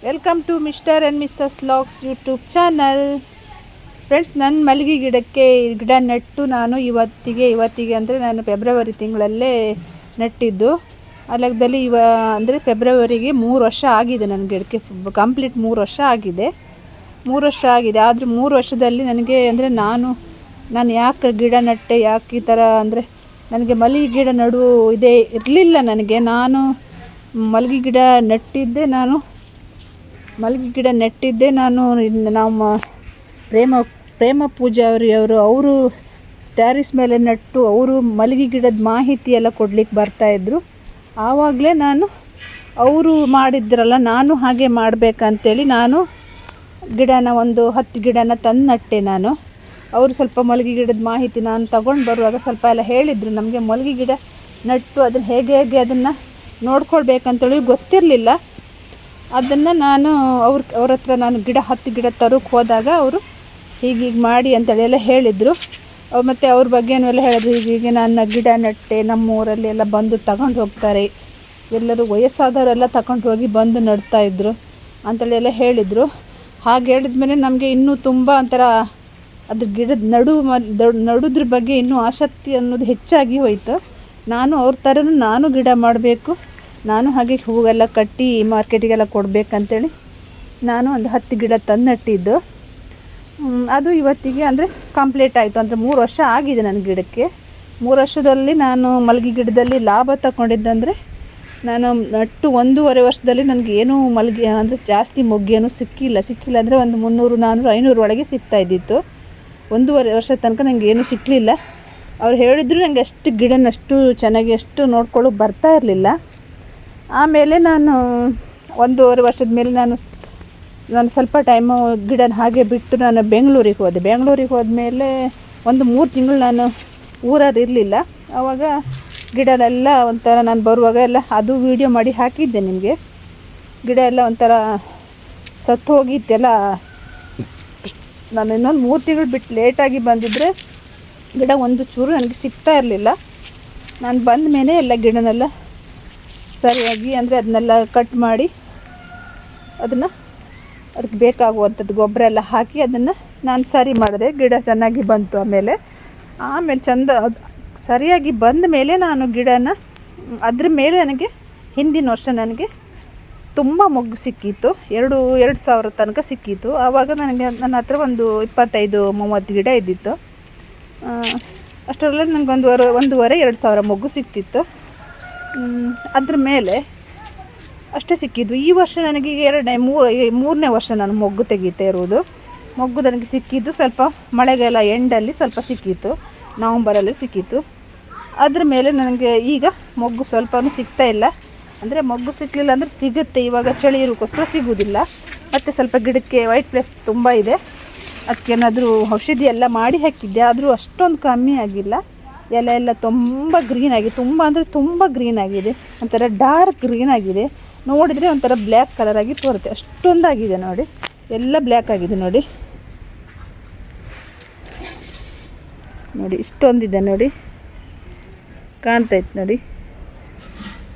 Welcome to mister and missus logs YouTube channel. Friends, ನನ್ನ ಮಲ್ಲಿಗೆ ಗಿಡಕ್ಕೆ ಗಿಡ ನೆಟ್ಟು ನಾನು ಇವತ್ತಿಗೆ ಅಂದರೆ ನಾನು ಫೆಬ್ರವರಿ ತಿಂಗಳಲ್ಲೇ ನೆಟ್ಟಿದ್ದು. ಆ ಲೆಕ್ಕದಲ್ಲಿ ಅಂದರೆ ಫೆಬ್ರವರಿಗೆ 3 ವರ್ಷ ಆಗಿದೆ. ನನ್ನ ಗಿಡಕ್ಕೆ ಕಂಪ್ಲೀಟ್ 3 ವರ್ಷ ಆಗಿದೆ. 3 ವರ್ಷ ಆಗಿದೆ. ಆದರೂ 3 ವರ್ಷದಲ್ಲಿ ನನಗೆ ಅಂದರೆ ನಾನು ಯಾಕೆ ಗಿಡ ನೆಟ್ಟೆ, ಯಾಕೆ ಈ ಥರ ಅಂದರೆ ನನಗೆ ಮಲ್ಲಿಗೆ ಗಿಡ ಇರಲಿಲ್ಲ. ನಾನು ಮಲ್ಲಿಗೆ ಗಿಡ ನೆಟ್ಟಿದ್ದೆ. ನಮ್ಮ ಪ್ರೇಮ ಪೂಜಾರಿ ಅವರು ಟ್ಯಾರಿಸ್ ಮೇಲೆ ನೆಟ್ಟು ಅವರು ಮಲ್ಲಿಗೆ ಗಿಡದ ಮಾಹಿತಿ ಎಲ್ಲ ಕೊಡ್ಲಿಕ್ಕೆ ಬರ್ತಾಯಿದ್ರು. ಆವಾಗಲೇ ಅವರು ಮಾಡಿದ್ರಲ್ಲ, ನಾನು ಹಾಗೆ ಮಾಡಬೇಕಂತೇಳಿ ನಾನು ಒಂದು 10 ಗಿಡನ ತಂದು ನಟ್ಟೆ. ಅವರು ಸ್ವಲ್ಪ ಮಲ್ಲಿಗೆ ಗಿಡದ ಮಾಹಿತಿ ನಾನು ತಗೊಂಡು ಬರುವಾಗ ಸ್ವಲ್ಪ ಎಲ್ಲ ಹೇಳಿದರು. ನಮಗೆ ಮಲ್ಲಿಗೆ ಗಿಡ ನೆಟ್ಟು ಅದನ್ನು ಹೇಗೆ ಅದನ್ನು ನೋಡ್ಕೊಳ್ಬೇಕಂತೇಳಿ ಗೊತ್ತಿರಲಿಲ್ಲ. ಅದನ್ನು ನಾನು ಅವ್ರ ಹತ್ರ 10 ಗಿಡ ತರೋಕ್ಕೆ ಹೋದಾಗ ಅವರು ಹೀಗೆ ಮಾಡಿ ಅಂತೇಳಿ ಎಲ್ಲ ಹೇಳಿದರು. ಮತ್ತು ಅವ್ರ ಬಗ್ಗೆನೂ ಎಲ್ಲ ಹೇಳಿದ್ರು. ಹೀಗೆ ನಾನು ಗಿಡ ನೆಟ್ಟೆ, ನಮ್ಮ ಊರಲ್ಲಿ ಎಲ್ಲ ಬಂದು ತಗೊಂಡು ಹೋಗ್ತಾರೆ, ಎಲ್ಲರೂ ವಯಸ್ಸಾದವರೆಲ್ಲ ತಗೊಂಡು ಹೋಗಿ ಬಂದು ನೆಡ್ತಾಯಿದ್ರು ಅಂತೇಳಿ ಎಲ್ಲ ಹೇಳಿದರು. ಹಾಗೆ ಹೇಳಿದ್ಮೇಲೆ ನಮಗೆ ಇನ್ನೂ ತುಂಬ ಒಂಥರ ಅದ್ರ ಗಿಡದ ನಡುದ್ರ ಬಗ್ಗೆ ಇನ್ನೂ ಆಸಕ್ತಿ ಅನ್ನೋದು ಹೆಚ್ಚಾಗಿ ಹೋಯಿತು. ಅವ್ರ ಥರನೂ ನಾನು ಗಿಡ ಮಾಡಬೇಕು, ನಾನು ಹಾಗೆ ಹೂವೆಲ್ಲ ಕಟ್ಟಿ ಮಾರ್ಕೆಟಿಗೆಲ್ಲ ಕೊಡಬೇಕಂತೇಳಿ ಒಂದು 10 ಗಿಡ ತಂದು ನಟ್ಟಿದ್ದು. ಅದು ಇವತ್ತಿಗೆ ಅಂದರೆ ಕಂಪ್ಲೀಟ್ ಆಯಿತು. ಅಂದರೆ 3 ವರ್ಷ ಆಗಿದೆ ನನ್ನ ಗಿಡಕ್ಕೆ. 3 ವರ್ಷದಲ್ಲಿ ನಾನು ಮಲ್ಲಿಗೆ ಗಿಡದಲ್ಲಿ ಲಾಭ ತಗೊಂಡಿದ್ದಂದರೆ ನಾನು ನಟ್ಟು 1.5 ವರ್ಷದಲ್ಲಿ ನನಗೆ ಏನೂ ಮಲ್ಲಿಗೆ ಅಂದರೆ ಜಾಸ್ತಿ ಮೊಗ್ಗೇನೂ ಸಿಕ್ಕಿಲ್ಲ ಅಂದರೆ ಒಂದು 300, 400, 500 ಒಳಗೆ ಸಿಗ್ತಾಯಿದ್ದಿತ್ತು. 1.5 ವರ್ಷದ ತನಕ ನನಗೆ ಏನೂ ಸಿಕ್ಕಲಿಲ್ಲ. ಅವ್ರು ಹೇಳಿದ್ರು ನನಗೆ ಅಷ್ಟು ಗಿಡನಷ್ಟು ಚೆನ್ನಾಗಿ ಅಷ್ಟು ನೋಡ್ಕೊಳ್ಳೋಕೆ ಬರ್ತಾ ಇರಲಿಲ್ಲ. ಆಮೇಲೆ 1.5 ವರ್ಷದ ಮೇಲೆ ನಾನು ಸ್ವಲ್ಪ ಟೈಮು ಗಿಡನ ಹಾಗೆ ಬಿಟ್ಟು ನಾನು ಬೆಂಗಳೂರಿಗೆ ಹೋದೆ. ಬೆಂಗಳೂರಿಗೆ ಹೋದ್ಮೇಲೆ ಒಂದು 3 ತಿಂಗಳು ನಾನು ಊರಲ್ಲಿ ಇರಲಿಲ್ಲ. ಆವಾಗ ಗಿಡನೆಲ್ಲ ಒಂಥರ ನಾನು ಬರುವಾಗ ಎಲ್ಲ ಅದು ವೀಡಿಯೋ ಮಾಡಿ ಹಾಕಿದ್ದೆ ನಿಮಗೆ. ಗಿಡ ಎಲ್ಲ ಒಂಥರ ಸತ್ತು ಹೋಗಿತ್ತೆಲ್ಲ. ನಾನು ಇನ್ನೊಂದು 3 ತಿಂಗಳು ಬಿಟ್ಟು ಲೇಟಾಗಿ ಬಂದಿದ್ದರೆ ಗಿಡ ಒಂದು ಚೂರು ನನಗೆ ಸಿಗ್ತಾ ಇರಲಿಲ್ಲ. ನಾನು ಬಂದ ಮೇಲೆ ಎಲ್ಲ ಗಿಡನೆಲ್ಲ ಸರಿಯಾಗಿ ಅಂದರೆ ಅದನ್ನೆಲ್ಲ ಕಟ್ ಮಾಡಿ ಅದಕ್ಕೆ ಬೇಕಾಗುವಂಥದ್ದು ಗೊಬ್ಬರ ಎಲ್ಲ ಹಾಕಿ ಅದನ್ನು ನಾನು ಸರಿ ಮಾಡಿದೆ. ಗಿಡ ಚೆನ್ನಾಗಿ ಬಂತು. ಆಮೇಲೆ ಚಂದ ಸರಿಯಾಗಿ ಬಂದ ಮೇಲೆ ನಾನು ಗಿಡನ ಅದ್ರ ಮೇಲೆ ನನಗೆ ಹಿಂದಿನ ವರ್ಷ ನನಗೆ ತುಂಬ ಮೊಗ್ಗು ಸಿಕ್ಕಿತ್ತು. 2,000 ತನಕ ಸಿಕ್ಕಿತ್ತು. ಆವಾಗ ನನ್ನ ಹತ್ರ ಒಂದು 25-30 ಗಿಡ ಇದ್ದಿತ್ತು. ಅಷ್ಟರಲ್ಲೇ ನನಗೆ 1,500-2,000 ಮೊಗ್ಗು ಸಿಕ್ತಿತ್ತು. ಅದ್ರ ಮೇಲೆ ಅಷ್ಟೇ ಸಿಕ್ಕಿದ್ದು. ಈ ವರ್ಷ ನನಗೆ 3ನೇ ವರ್ಷ ನಾನು ಮೊಗ್ಗು ತೆಗಿತಾ ಇರೋದು. ಮೊಗ್ಗು ನನಗೆ ಸಿಕ್ಕಿದ್ದು ಸ್ವಲ್ಪ ಮಳೆಗಾಲ ಎಂಡಲ್ಲಿ ಸ್ವಲ್ಪ ಸಿಕ್ಕಿತ್ತು, ನವಂಬರಲ್ಲಿ ಸಿಕ್ಕಿತ್ತು. ಅದ್ರ ಮೇಲೆ ನನಗೆ ಈಗ ಮೊಗ್ಗು ಸ್ವಲ್ಪನೂ ಸಿಗ್ತಾ ಇಲ್ಲ. ಅಂದರೆ ಮೊಗ್ಗು ಸಿಕ್ಕಲಿಲ್ಲ ಅಂದರೆ ಸಿಗುತ್ತೆ, ಇವಾಗ ಚಳಿ ಇರೋಕ್ಕೋಸ್ಕರ ಸಿಗೋದಿಲ್ಲ. ಮತ್ತು ಸ್ವಲ್ಪ ಗಿಡಕ್ಕೆ ವೈಟ್ ಪ್ಲೇಸ್ ತುಂಬ ಇದೆ, ಅದಕ್ಕೇನಾದರೂ ಔಷಧಿ ಎಲ್ಲ ಮಾಡಿ ಹಾಕಿದ್ದೆ, ಆದರೂ ಅಷ್ಟೊಂದು ಕಮ್ಮಿ ಆಗಿಲ್ಲ. ಎಲೆ ಎಲ್ಲ ತುಂಬ ಗ್ರೀನ್ ಆಗಿದೆ, ತುಂಬ ಗ್ರೀನ್ ಆಗಿದೆ, ಒಂಥರ ಡಾರ್ಕ್ ಗ್ರೀನ್ ಆಗಿದೆ. ನೋಡಿದರೆ ಒಂಥರ ಬ್ಲ್ಯಾಕ್ ಕಲರಾಗಿ ತೋರುತ್ತೆ, ಅಷ್ಟೊಂದಾಗಿದೆ ನೋಡಿ. ಎಲ್ಲ ಬ್ಲ್ಯಾಕ್ ಆಗಿದೆ ನೋಡಿ ಇಷ್ಟೊಂದಿದೆ ನೋಡಿ, ಕಾಣ್ತಾಯಿತ್ತು ನೋಡಿ.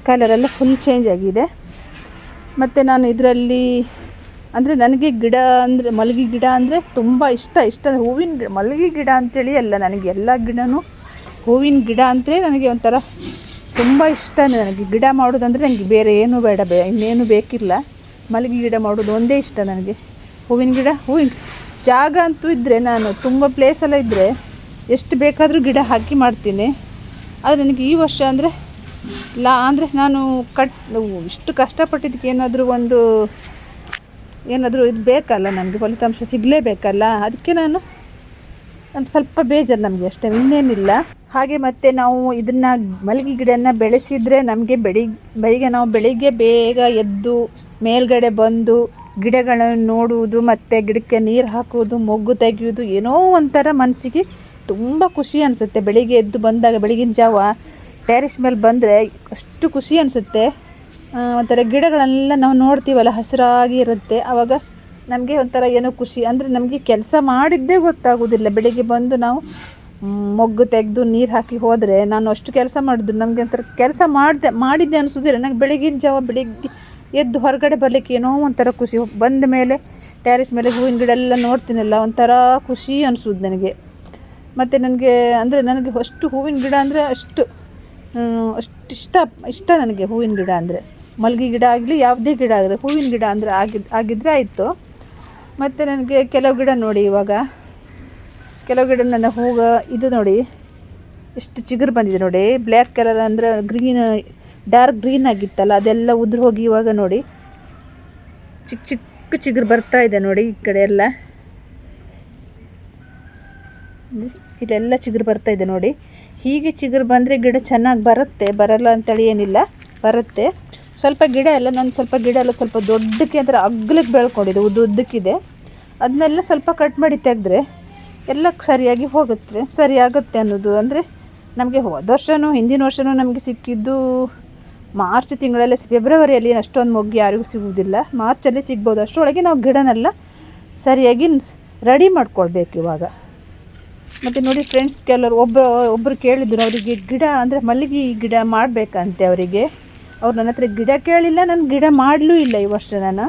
ಕಲರೆಲ್ಲ ಫುಲ್ ಚೇಂಜ್ ಆಗಿದೆ. ಮತ್ತು ನಾನು ಇದರಲ್ಲಿ ಅಂದರೆ ನನಗೆ ಗಿಡ ಅಂದರೆ ಮಲ್ಲಿಗೆ ಗಿಡ ಅಂದರೆ ತುಂಬ ಇಷ್ಟ. ಹೂವಿನ ಗಿಡ, ಮಲ್ಲಿಗೆ ಗಿಡ ಅಂಥೇಳಿ ಅಲ್ಲ, ನನಗೆ ಎಲ್ಲ ಗಿಡನೂ ಹೂವಿನ ಗಿಡ ಅಂದರೆ ನನಗೆ ಒಂಥರ ತುಂಬ ಇಷ್ಟ. ನನಗೆ ಗಿಡ ಮಾಡೋದಂದರೆ ನನಗೆ ಬೇರೆ ಏನೂ ಬೇಡ, ಇನ್ನೇನು ಬೇಕಿಲ್ಲ. ಮಲ್ಲಿಗೆ ಗಿಡ ಮಾಡೋದು ಒಂದೇ ಇಷ್ಟ ನನಗೆ. ಹೂವಿನ ಜಾಗ ಅಂತೂ ಇದ್ದರೆ, ನಾನು ತುಂಬ ಪ್ಲೇಸೆಲ್ಲ ಇದ್ದರೆ ಎಷ್ಟು ಬೇಕಾದರೂ ಗಿಡ ಹಾಕಿ ಮಾಡ್ತೀನಿ. ಆದರೆ ನನಗೆ ಈ ವರ್ಷ ಅಂದರೆ ನಾನು ಇಷ್ಟು ಕಷ್ಟಪಟ್ಟಿದ್ದಕ್ಕೆ ಏನಾದರೂ ಇದು ಬೇಕಲ್ಲ, ನಮಗೆ ಫಲಿತಾಂಶ ಸಿಗಲೇಬೇಕಲ್ಲ. ಅದಕ್ಕೆ ನಾನು ಸ್ವಲ್ಪ ಬೇಜಾರು ನಮಗೆ, ಅಷ್ಟೇ, ಇನ್ನೇನಿಲ್ಲ. ಹಾಗೆ ಮತ್ತು ನಾವು ಇದನ್ನು ಮಲ್ಲಿಗೆ ಗಿಡನ ಬೆಳೆಸಿದರೆ ನಮಗೆ ಬೆಳಿಗ್ಗೆ ಬೇಗ ಎದ್ದು ಮೇಲ್ಗಡೆ ಬಂದು ಗಿಡಗಳನ್ನು ನೋಡುವುದು, ಮತ್ತು ಗಿಡಕ್ಕೆ ನೀರು ಹಾಕುವುದು, ಮೊಗ್ಗು ತೆಗೆಯುವುದು, ಏನೋ ಒಂಥರ ಮನಸ್ಸಿಗೆ ತುಂಬ ಖುಷಿ ಅನಿಸುತ್ತೆ. ಬೆಳಿಗ್ಗೆ ಎದ್ದು ಬಂದಾಗ ಬೆಳಗಿನ ಜಾವ ಟೆರೆಸ್ ಮೇಲೆ ಬಂದರೆ ಅಷ್ಟು ಖುಷಿ ಅನಿಸುತ್ತೆ. ಒಂಥರ ಗಿಡಗಳೆಲ್ಲ ನಾವು ನೋಡ್ತೀವಲ್ಲ, ಹಸಿರಾಗಿ ಇರುತ್ತೆ. ಆವಾಗ ನಮಗೆ ಒಂಥರ ಏನೋ ಖುಷಿ. ಅಂದರೆ ನಮಗೆ ಕೆಲಸ ಮಾಡಿದ್ದೇ ಗೊತ್ತಾಗೋದಿಲ್ಲ. ಬೆಳಿಗ್ಗೆ ಬಂದು ನಾವು ಮೊಗ್ಗು ತೆಗೆದು ನೀರು ಹಾಕಿ ಹೋದರೆ, ನಾನು ಅಷ್ಟು ಕೆಲಸ ಮಾಡಿದ್ರು ನಮಗೆ ಒಂಥರ ಕೆಲಸ ಮಾಡಿದ್ದೆ ಅನಿಸೋದಿಲ್ಲ. ನನಗೆ ಬೆಳಗಿನ ಜಾವ ಎದ್ದು ಹೊರಗಡೆ ಬರಲಿಕ್ಕೆ ಏನೋ ಒಂಥರ ಖುಷಿ. ಬಂದ ಮೇಲೆ ಟ್ಯಾರಿಸ್ ಮೇಲೆ ಹೂವಿನ ಗಿಡ ಎಲ್ಲ ನೋಡ್ತೀನಲ್ಲ, ಒಂಥರ ಖುಷಿ ಅನಿಸೋದು ನನಗೆ. ಮತ್ತು ನನಗೆ ಅಂದರೆ ನನಗೆ ಅಷ್ಟು ಹೂವಿನ ಗಿಡ ಅಂದರೆ ಅಷ್ಟು ಇಷ್ಟ ನನಗೆ ಹೂವಿನ ಗಿಡ ಅಂದರೆ. ಮಲ್ಲಿಗೆ ಗಿಡ ಆಗಲಿ ಯಾವುದೇ ಗಿಡ ಆಗಲಿ ಹೂವಿನ ಗಿಡ ಅಂದರೆ ಆಗಿದ್ದರೆ ಆಯಿತು. ಮತ್ತು ನನಗೆ ಕೆಲವು ಗಿಡ ನೋಡಿ, ಇವಾಗ ಕೆಲವು ಗಿಡ ನನ್ನ ಹೂವು ಇದು ನೋಡಿ ಎಷ್ಟು ಚಿಗುರು ಬಂದಿದೆ ನೋಡಿ. ಬ್ಲ್ಯಾಕ್ ಕಲರ್ ಅಂದರೆ ಗ್ರೀನ್, ಡಾರ್ಕ್ ಗ್ರೀನ್ ಆಗಿತ್ತಲ್ಲ, ಅದೆಲ್ಲ ಉದುರು ಹೋಗಿ ಇವಾಗ ನೋಡಿ ಚಿಕ್ಕ ಚಿಕ್ಕ ಚಿಗುರು ಬರ್ತಾ ಇದೆ ನೋಡಿ. ಈ ಕಡೆ ಎಲ್ಲ ಇಲ್ಲೆಲ್ಲ ಚಿಗುರು ಬರ್ತಾ ಇದೆ ನೋಡಿ. ಹೀಗೆ ಚಿಗುರು ಬಂದರೆ ಗಿಡ ಚೆನ್ನಾಗಿ ಬರುತ್ತೆ, ಬರಲ್ಲ ಅಂತೇಳಿ ಏನಿಲ್ಲ, ಬರುತ್ತೆ. ಸ್ವಲ್ಪ ಗಿಡ ಎಲ್ಲ ಸ್ವಲ್ಪ ಗಿಡ ಎಲ್ಲ ಸ್ವಲ್ಪ ದೊಡ್ಡಕ್ಕೆ ಅಂದರೆ ಅಗ್ಲಕ್ಕೆ ಬೆಳ್ಕೊಂಡಿದೆ, ಉದ್ದಕ್ಕಿದೆ. ಅದನ್ನೆಲ್ಲ ಸ್ವಲ್ಪ ಕಟ್ ಮಾಡಿ ತೆಗೆದ್ರೆ ಎಲ್ಲ ಸರಿಯಾಗಿ ಹೋಗುತ್ತೆ, ಸರಿಯಾಗುತ್ತೆ ಅನ್ನೋದು. ಅಂದರೆ ನಮಗೆ ಹೋದ ವರ್ಷವೂ ಹಿಂದಿನ ವರ್ಷವೂ ನಮಗೆ ಸಿಕ್ಕಿದ್ದು ಮಾರ್ಚ್ ತಿಂಗಳಲ್ಲಿ, ಫೆಬ್ರವರಿಯಲ್ಲಿ ಅಷ್ಟೊಂದು ಮೊಗ್ಗು ಯಾರಿಗೂ ಸಿಗುವುದಿಲ್ಲ, ಮಾರ್ಚಲ್ಲಿ ಸಿಗ್ಬೋದು. ಅಷ್ಟರೊಳಗೆ ನಾವು ಗಿಡನೆಲ್ಲ ಸರಿಯಾಗಿ ರೆಡಿ ಮಾಡ್ಕೊಳ್ಬೇಕು ಇವಾಗ. ಮತ್ತು ನೋಡಿ ಫ್ರೆಂಡ್ಸ್, ಒಬ್ಬರು ಕೇಳಿದ್ರು ಅವರಿಗೆ ಗಿಡ ಅಂದರೆ ಮಲ್ಲಿಗೆ ಗಿಡ ಮಾಡಬೇಕಂತೆ ಅವರಿಗೆ. ಅವ್ರು ನನ್ನ ಹತ್ರ ಗಿಡ ಕೇಳಿಲ್ಲ, ನಾನು ಗಿಡ ಮಾಡಲೂ ಇಲ್ಲ ಈ ವರ್ಷ. ನಾನು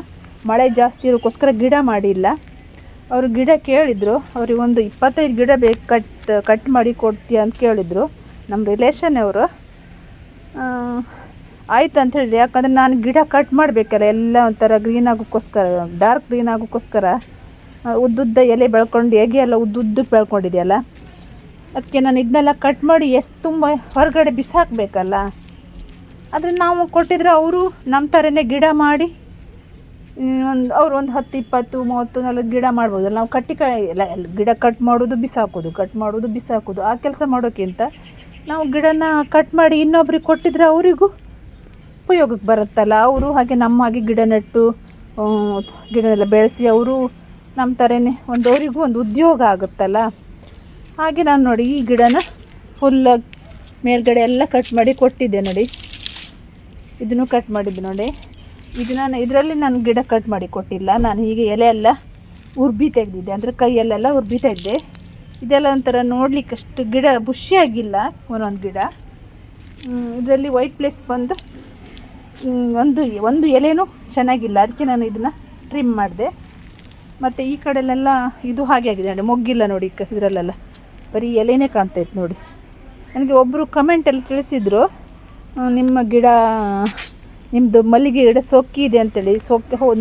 ಮಳೆ ಜಾಸ್ತಿ ಇರೋಕ್ಕೋಸ್ಕರ ಗಿಡ ಮಾಡಿಲ್ಲ. ಅವರು ಗಿಡ ಕೇಳಿದರು, ಅವ್ರಿಗೆ ಒಂದು 25 ಗಿಡ ಬೇಕು, ಕಟ್ ಮಾಡಿ ಕೊಡ್ತೀಯ ಅಂತ ಕೇಳಿದರು ನಮ್ಮ ರಿಲೇಷನ್ ಅವರು. ಆಯ್ತು ಅಂತ ಹೇಳಿದೆ. ಯಾಕಂದರೆ ನಾನು ಗಿಡ ಕಟ್ ಮಾಡಬೇಕಲ್ಲ, ಎಲ್ಲ ಒಂಥರ ಗ್ರೀನ್ ಆಗೋಕ್ಕೋಸ್ಕರ, ಡಾರ್ಕ್ ಗ್ರೀನ್ ಆಗೋಕ್ಕೋಸ್ಕರ. ಉದ್ದುದ್ದ ಎಲೆ ಬೆಳ್ಕೊಂಡು, ಎಗೆ ಎಲ್ಲ ಉದ್ದುದ್ದಕ್ಕೆ ಬೆಳ್ಕೊಂಡಿದೆಯಲ್ಲ, ಅದಕ್ಕೆ ನಾನು ಇದನ್ನೆಲ್ಲ ಕಟ್ ಮಾಡಿ ತುಂಬ ಹೊರಗಡೆ ಬಿಸಾಕಬೇಕಲ್ಲ. ಆದರೆ ನಾವು ಕೊಟ್ಟಿದ್ರೆ ಅವರು ನಮ್ಮ ಥರನೇ ಗಿಡ ಮಾಡಿ ಅವ್ರು ಒಂದು 10, 20, 30, 40 ಗಿಡ ಮಾಡ್ಬೋದಲ್ಲ. ನಾವು ಎಲ್ಲ ಗಿಡ ಕಟ್ ಮಾಡೋದು ಬಿಸಾಕೋದು ಆ ಕೆಲಸ ಮಾಡೋಕ್ಕಿಂತ ನಾವು ಗಿಡನ ಕಟ್ ಮಾಡಿ ಇನ್ನೊಬ್ರಿಗೆ ಕೊಟ್ಟಿದ್ರೆ ಅವರಿಗೂ ಉಪಯೋಗಕ್ಕೆ ಬರುತ್ತಲ್ಲ. ಅವರು ಹಾಗೆ ನಮ್ಮ ಹಾಗೆ ಗಿಡ ನೆಟ್ಟು ಗಿಡನೆಲ್ಲ ಬೆಳೆಸಿ ಅವರು ನಮ್ಮ ಥರನೇ ಅವರಿಗೂ ಒಂದು ಉದ್ಯೋಗ ಆಗುತ್ತಲ್ಲ. ಹಾಗೆ ನಾನು ನೋಡಿ ಈ ಗಿಡನ ಫುಲ್ಲಾಗಿ ಮೇಲ್ಗಡೆ ಎಲ್ಲ ಕಟ್ ಮಾಡಿ ಕೊಟ್ಟಿದ್ದೆ ನೋಡಿ. ಇದನ್ನು ಕಟ್ ಮಾಡಿದ್ದೆ ನೋಡಿ. ಇದರಲ್ಲಿ ನಾನು ಗಿಡ ಕಟ್ ಮಾಡಿ ಕೊಟ್ಟಿಲ್ಲ, ನಾನು ಹೀಗೆ ಎಲೆ ಎಲ್ಲ ಉರ್ಬಿ ತೆಗೆದಿದ್ದೆ, ಅಂದರೆ ಕೈಯಲ್ಲೆಲ್ಲ ಉರ್ಬಿ ತೆಗೆದೆ. ಇದೆಲ್ಲ ಒಂಥರ ನೋಡ್ಲಿಕ್ಕೆ ಅಷ್ಟು ಗಿಡ ಬುಷಿಯಾಗಿಲ್ಲ ಒಂದೊಂದು ಗಿಡ. ಇದರಲ್ಲಿ ವೈಟ್ ಪ್ಲೇಸ್ ಬಂದು ಒಂದು ಎಲೆನೂ ಚೆನ್ನಾಗಿಲ್ಲ, ಅದಕ್ಕೆ ನಾನು ಇದನ್ನು ಟ್ರಿಮ್ ಮಾಡಿದೆ. ಮತ್ತು ಈ ಕಡೆಯಲ್ಲೆಲ್ಲ ಇದು ಹಾಗೆ ಆಗಿದೆ ನೋಡಿ, ಮೊಗ್ಗಿಲ್ಲ ನೋಡಿ. ಇದರಲ್ಲೆಲ್ಲ ಬರೀ ಎಲೆನೇ ಕಾಣ್ತಾಯಿತ್ತು ನೋಡಿ. ನನಗೆ ಒಬ್ಬರು ಕಮೆಂಟಲ್ಲಿ ತಿಳಿಸಿದರು, ನಿಮ್ಮ ಗಿಡ, ನಿಮ್ಮದು ಮಲ್ಲಿಗೆ ಗಿಡ ಸೊಕ್ಕಿದೆ ಅಂತೇಳಿ.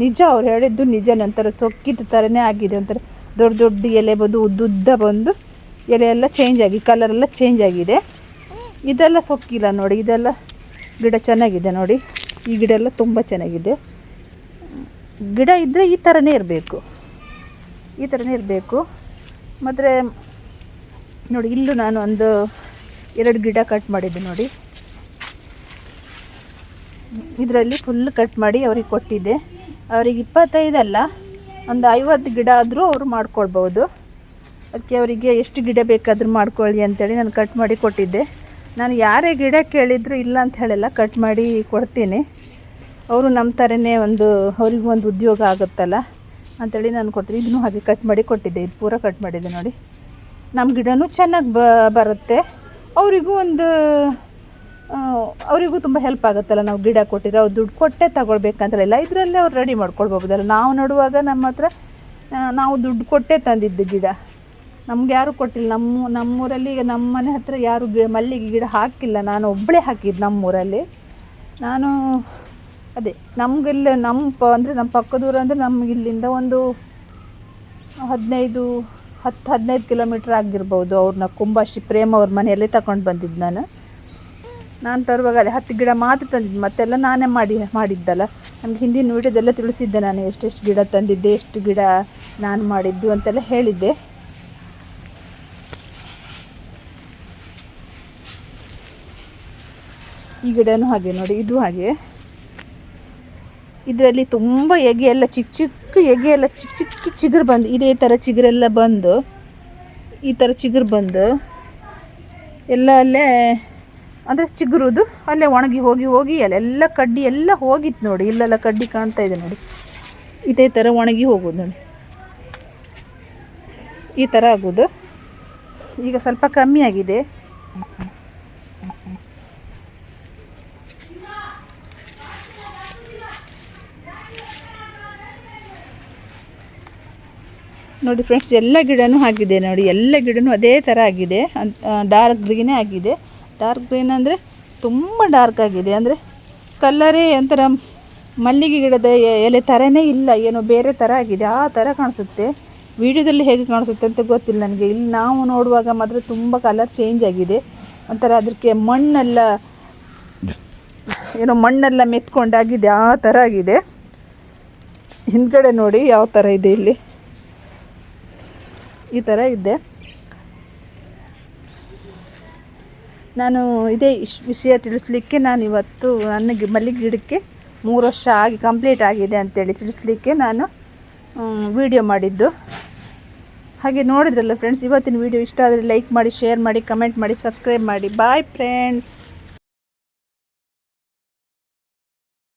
ನಿಜ, ಅವ್ರು ಹೇಳಿದ್ದು ನಿಜನೇ. ಒಂಥರ ಸೊಕ್ಕಿದ ಥರನೇ ಆಗಿದೆ, ಒಂಥರ ದೊಡ್ಡ ದೊಡ್ಡ ಎಲೆ ಬಂದು ಉದ್ದುದ್ದ ಬಂದು ಎಲೆ ಎಲ್ಲ ಚೇಂಜ್ ಆಗಿ ಕಲರೆಲ್ಲ ಚೇಂಜ್ ಆಗಿದೆ. ಇದೆಲ್ಲ ಸೊಕ್ಕಿಲ್ಲ ನೋಡಿ, ಇದೆಲ್ಲ ಗಿಡ ಚೆನ್ನಾಗಿದೆ ನೋಡಿ. ಈ ಗಿಡ ಎಲ್ಲ ತುಂಬ ಚೆನ್ನಾಗಿದೆ. ಗಿಡ ಇದ್ದರೆ ಈ ಥರನೇ ಇರಬೇಕು. ಮತ್ತು ನೋಡಿ, ಇಲ್ಲೂ ನಾನು ಒಂದು 2 ಗಿಡ ಕಟ್ ಮಾಡಿದ್ದೆ ನೋಡಿ. ಇದರಲ್ಲಿ ಫುಲ್ ಕಟ್ ಮಾಡಿ ಅವ್ರಿಗೆ ಕೊಟ್ಟಿದ್ದೆ. ಅವ್ರಿಗೆ 25 ಅಲ್ಲ, ಒಂದು 50 ಗಿಡ ಆದರೂ ಅವರು ಮಾಡ್ಕೊಳ್ಬೋದು. ಅದಕ್ಕೆ ಅವರಿಗೆ ಎಷ್ಟು ಗಿಡ ಬೇಕಾದರೂ ಮಾಡ್ಕೊಳ್ಳಿ ಅಂತೇಳಿ ನಾನು ಕಟ್ ಮಾಡಿ ಕೊಟ್ಟಿದ್ದೆ. ನಾನು ಯಾರೇ ಗಿಡ ಕೇಳಿದರೂ ಇಲ್ಲ ಅಂತ ಹೇಳಿಲ್ಲ, ಕಟ್ ಮಾಡಿ ಕೊಡ್ತೀನಿ. ಅವರು ನಮ್ಮ ಥರನೇ ಅವ್ರಿಗೂ ಒಂದು ಉದ್ಯೋಗ ಆಗುತ್ತಲ್ಲ ಅಂಥೇಳಿ ನಾನು ಕೊಡ್ತೀನಿ. ಇದನ್ನು ಹಾಗೆ ಕಟ್ ಮಾಡಿ ಕೊಟ್ಟಿದ್ದೆ. ಇದು ಪೂರ ಕಟ್ ಮಾಡಿದ್ದೆ ನೋಡಿ. ನಮ್ಮ ಗಿಡನೂ ಚೆನ್ನಾಗಿ ಬರುತ್ತೆ. ಅವರಿಗೂ ತುಂಬ ಹೆಲ್ಪ್ ಆಗುತ್ತಲ್ಲ, ನಾವು ಗಿಡ ಕೊಟ್ಟಿದ್ರೆ. ಅವ್ರು ದುಡ್ಡು ಕೊಟ್ಟೆ ತಗೊಳ್ಬೇಕಂತಲ್ಲ, ಇದರಲ್ಲೇ ಅವ್ರು ರೆಡಿ ಮಾಡ್ಕೊಳ್ಬೋದಲ್ಲ. ನಾವು ನಡುವಾಗ ನಮ್ಮ ಹತ್ರ ನಾವು ದುಡ್ಡು ಕೊಟ್ಟೇ ತಂದಿದ್ದು ಗಿಡ, ನಮ್ಗೆ ಯಾರೂ ಕೊಟ್ಟಿಲ್ಲ. ನಮ್ಮೂರಲ್ಲಿ ಈಗ ನಮ್ಮ ಮನೆ ಹತ್ರ ಯಾರು ಮಲ್ಲಿಗೆ ಗಿಡ ಹಾಕಿಲ್ಲ, ನಾನು ಒಬ್ಬಳೇ ಹಾಕಿದ್ದು ನಮ್ಮೂರಲ್ಲಿ. ನಾನು ಅದೇ ನಮಗಿಲ್ಲ, ನಮ್ಮ ಪಕ್ಕದೂರು ಅಂದರೆ ನಮಗಿಲ್ಲಿಂದ ಒಂದು 10-15 ಕಿಲೋಮೀಟ್ರ್ ಆಗಿರ್ಬೋದು. ಅವ್ರನ್ನ ಕುಂಬಾಶಿ ಪ್ರೇಮ ಅವ್ರ ಮನೆಯಲ್ಲೇ ತಗೊಂಡು ಬಂದಿದ್ದು ನಾನು ತರುವಾಗ ಅದೇ 10 ಗಿಡ ಮಾತ್ರ ತಂದಿದ್ದು, ಮತ್ತೆಲ್ಲ ನಾನೇ ಮಾಡಿದ್ದಲ್ಲ. ನಮಗೆ ಹಿಂದಿನ ವೀಡಿಯೋದೆಲ್ಲ ತಿಳಿಸಿದ್ದೆ ನಾನು, ಎಷ್ಟೆಷ್ಟು ಗಿಡ ತಂದಿದ್ದೆ, ಎಷ್ಟು ಗಿಡ ನಾನು ಮಾಡಿದ್ದು ಅಂತೆಲ್ಲ ಹೇಳಿದ್ದೆ. ಈ ಗಿಡನೂ ಹಾಗೆ ನೋಡಿ, ಇದು ಹಾಗೆ. ಇದರಲ್ಲಿ ತುಂಬ ಎಗೆ ಎಲ್ಲ ಚಿಕ್ಕ ಎಗೆ ಎಲ್ಲ ಚಿಕ್ಕ ಚಿಗುರು ಬಂದು, ಇದೇ ಥರ ಚಿಗುರೆಲ್ಲ ಬಂದು, ಈ ಥರ ಚಿಗುರು ಬಂದು ಎಲ್ಲ ಅಲ್ಲೇ ಅಂದರೆ ಚಿಗುರುದು ಅಲ್ಲೇ ಒಣಗಿ ಹೋಗಿ ಅಲ್ಲೆಲ್ಲ ಕಡ್ಡಿ ಎಲ್ಲ ಹೋಗಿತ್ತು ನೋಡಿ. ಇಲ್ಲೆಲ್ಲ ಕಡ್ಡಿ ಕಾಣ್ತಾ ಇದೆ ನೋಡಿ, ಇದೇ ಥರ ಒಣಗಿ ಹೋಗೋದು ನೋಡಿ, ಈ ಥರ ಆಗೋದು. ಈಗ ಸ್ವಲ್ಪ ಕಮ್ಮಿ ಆಗಿದೆ. ನೋಡಿ ಫ್ರೆಂಡ್ಸ್, ಎಲ್ಲ ಗಿಡನೂ ಆಗಿದೆ ನೋಡಿ, ಎಲ್ಲ ಗಿಡನೂ ಅದೇ ಥರ ಆಗಿದೆ. ಡಾರ್ಕ್ ಗ್ರೀನೇ ಆಗಿದೆ. ಡಾರ್ಕ್ ಗ್ರೀನ್ ಅಂದರೆ ತುಂಬ ಡಾರ್ಕ್ ಆಗಿದೆ, ಅಂದರೆ ಕಲ್ಲರೇ ಒಂಥರ ಮಲ್ಲಿಗೆ ಗಿಡದ ಎಲೆ ಥರನೇ ಇಲ್ಲ, ಏನೋ ಬೇರೆ ಥರ ಆಗಿದೆ. ಆ ಥರ ಕಾಣಿಸುತ್ತೆ. ವಿಡಿಯೋದಲ್ಲಿ ಹೇಗೆ ಕಾಣಿಸುತ್ತೆ ಅಂತ ಗೊತ್ತಿಲ್ಲ ನನಗೆ. ಇಲ್ಲಿ ನಾವು ನೋಡುವಾಗ ಮಾತ್ರ ತುಂಬ ಕಲರ್ ಚೇಂಜ್ ಆಗಿದೆ. ಒಂಥರ ಅದಕ್ಕೆ ಮಣ್ಣೆಲ್ಲ ಏನೋ ಮಣ್ಣೆಲ್ಲ ಮೆತ್ಕೊಂಡಾಗಿದೆ, ಆ ಥರ ಆಗಿದೆ. ಹಿಂದ್ಗಡೆ ನೋಡಿ ಯಾವ ಥರ ಇದೆ, ಇಲ್ಲಿ ಈ ಥರ ಇದೆ. ನಾನು ಇದೇ ವಿಷಯ ತಿಳಿಸ್ಲಿಕ್ಕೆ ನಾನು ಇವತ್ತು ನನ್ನ ಮಲ್ಲಿಗೆ ಗಿಡಕ್ಕೆ 3 ವರ್ಷ ಆಗಿ ಕಂಪ್ಲೀಟ್ ಆಗಿದೆ ಅಂತೇಳಿ ತಿಳಿಸ್ಲಿಕ್ಕೆ ನಾನು ವಿಡಿಯೋ ಮಾಡಿದ್ದು. ಹಾಗೆ ನೋಡಿದ್ರಲ್ಲ ಫ್ರೆಂಡ್ಸ್, ಇವತ್ತಿನ ವಿಡಿಯೋ ಇಷ್ಟ ಆದರೆ ಲೈಕ್ ಮಾಡಿ, ಶೇರ್ ಮಾಡಿ, ಕಮೆಂಟ್ ಮಾಡಿ, ಸಬ್ಸ್ಕ್ರೈಬ್ ಮಾಡಿ. Bye friends.